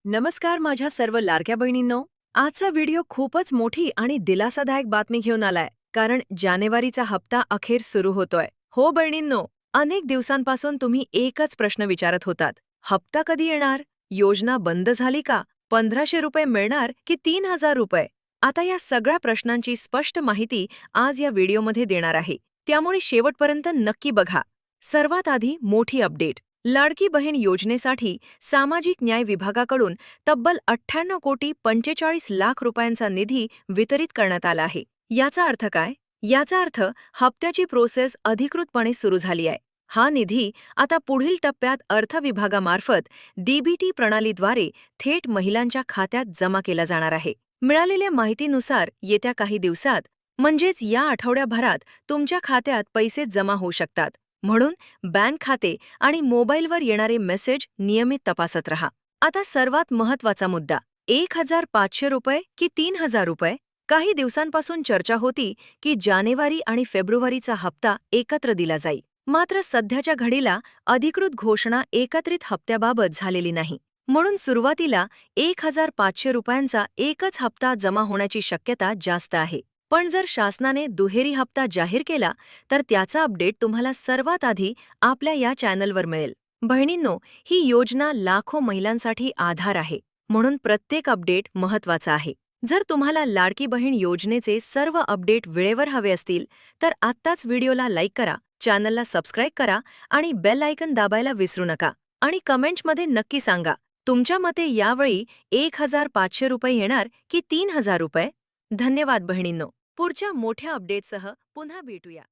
नमस्कार माझ्या सर्व लाडक्या बहिणींनो. आजचा व्हिडिओ खूपच मोठी आणि दिलासादायक बातमी घेऊन आलाय, कारण जानेवारीचा हप्ता अखेर सुरू होतोय. हो बहिणींनो, अनेक दिवसांपासून तुम्ही एकच प्रश्न विचारत होतात. हप्ता कधी येणार? योजना बंद झाली का? 1500 रुपये मिळणार की 3000 रुपये? आता या सगळ्या प्रश्नांची स्पष्ट माहिती आज या व्हिडिओमध्ये देणार आहे, त्यामुळे शेवटपर्यंत नक्की बघा. सर्वात आधी मोठी अपडेट. लाडकी बहीण योजनेसाठी सामाजिक न्याय विभागाकडून तब्बल 98,45,00,000 रुपयांचा निधी वितरित करण्यात आला आहे. याचा अर्थ काय? याचा अर्थ हप्त्याची प्रोसेस अधिकृतपणे सुरू झाली आहे. हा निधी आता पुढील टप्प्यात अर्थ विभागामार्फत डीबीटी प्रणालीद्वारे थेट महिलांच्या खात्यात जमा केला जाणार आहे. मिळालेल्या माहितीनुसार येत्या काही दिवसात, म्हणजेच या आठवड्याभरात तुमच्या खात्यात पैसे जमा होऊ शकतात. म्हणून बँक खाते आणि मोबाईलवर येणारे मेसेज नियमित तपासत रहा. आता सर्वात महत्त्वाचा मुद्दा, 1,500 रुपये की 3,000 रुपये? काही दिवसांपासून चर्चा होती की जानेवारी आणि फेब्रुवारीचा हप्ता एकत्र दिला जाईल. मात्र सध्याच्या घडीला अधिकृत घोषणा एकत्रित हप्त्याबाबत झालेली नाही. म्हणून सुरुवातीला 1,500 रुपयांचा एकच हप्ता जमा होण्याची शक्यता जास्त आहे. पण जर शासनाने दुहेरी हप्ता जाहीर केला, तर त्याचा अपडेट तुम्हाला सर्वात आधी आपल्या या चॅनलवर मिळेल. बहिणींनो, ही योजना लाखो महिलांसाठी आधार आहे, म्हणून प्रत्येक अपडेट महत्त्वाचा आहे. जर तुम्हाला लाडकी बहीण योजनेचे सर्व अपडेट वेळेवर हवे असतील, तर आत्ताच व्हिडिओला लाईक करा, चॅनलला सबस्क्राईब करा आणि बेल आयकन दाबायला विसरू नका. आणि कमेंट्समध्ये नक्की सांगा, तुमच्या मते यावेळी 1,500 रुपये येणार की 3,000 रुपये? धन्यवाद बहिणींनो. पुढच्या मोठ्या अपडेटसह पुन्हा भेटूया.